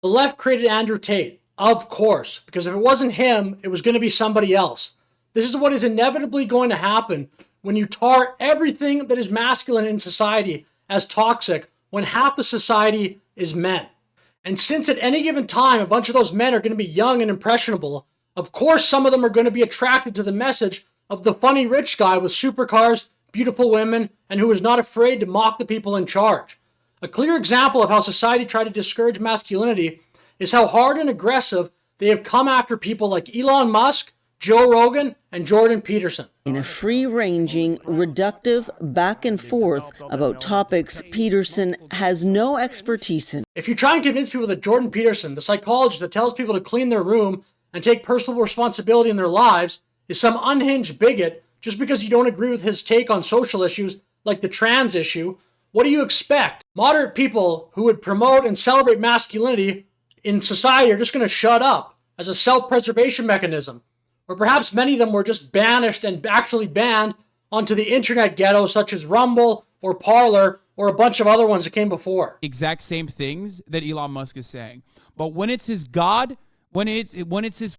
The left created Andrew Tate, of course, because if it wasn't him, it was going to be somebody else. This is what is inevitably going to happen when you tar everything that is masculine in society as toxic when half the society is men. And since at any given time, a bunch of those men are going to be young and impressionable, of course some of them are going to be attracted to the message of the funny rich guy with supercars, beautiful women, and who is not afraid to mock the people in charge. A clear example of how society tried to discourage masculinity is how hard and aggressive they have come after people like Elon Musk, Joe Rogan, and Jordan Peterson. In a free-ranging, reductive back and forth about topics Peterson has no expertise in. If you try and convince people that Jordan Peterson, the psychologist that tells people to clean their room and take personal responsibility in their lives, is some unhinged bigot just because you don't agree with his take on social issues like the trans issue, what do you expect? Moderate people who would promote and celebrate masculinity in society are just going to shut up as a self-preservation mechanism. Or perhaps many of them were just banished and actually banned onto the internet ghetto, such as Rumble or Parler or a bunch of other ones that came before. Exact same things that Elon Musk is saying. But when it's his God, when it's his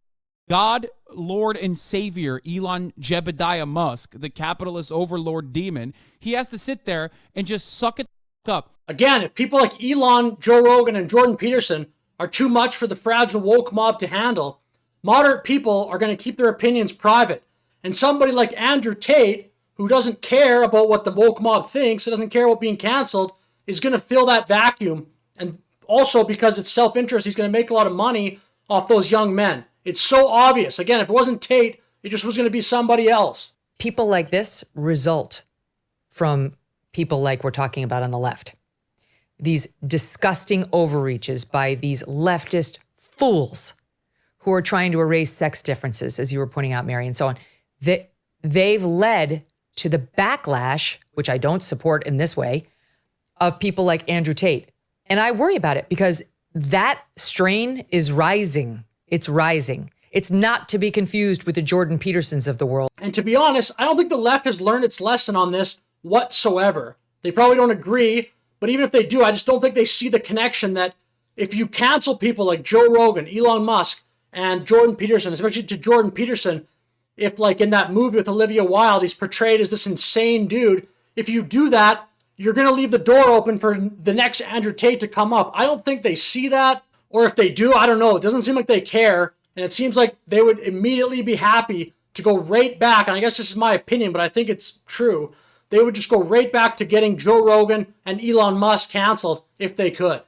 God, Lord, and Savior, Elon Jebediah Musk, the capitalist overlord demon, he has to sit there and just suck it up. Again, if people like Elon, Joe Rogan, and Jordan Peterson are too much for the fragile woke mob to handle, moderate people are going to keep their opinions private. And somebody like Andrew Tate, who doesn't care about what the woke mob thinks, who doesn't care about being canceled, is going to fill that vacuum. And also because it's self-interest, he's going to make a lot of money off those young men. It's so obvious. Again, if it wasn't Tate, it just was going to be somebody else. People like this result from people like we're talking about on the left. These disgusting overreaches by these leftist fools who are trying to erase sex differences, as you were pointing out, Mary, and so on. They've led to the backlash, which I don't support in this way, of people like Andrew Tate. And I worry about it because that strain is rising. It's rising. It's not to be confused with the Jordan Petersons of the world. And to be honest, I don't think the left has learned its lesson on this whatsoever. They probably don't agree, but even if they do, I just don't think they see the connection that if you cancel people like Joe Rogan, Elon Musk, and Jordan Peterson, especially to Jordan Peterson, if like in that movie with Olivia Wilde, he's portrayed as this insane dude, if you do that, you're going to leave the door open for the next Andrew Tate to come up. I don't think they see that, or if they do, I don't know. It doesn't seem like they care, and it seems like they would immediately be happy to go right back, and I guess this is my opinion, but I think it's true. They would just go right back to getting Joe Rogan and Elon Musk canceled if they could.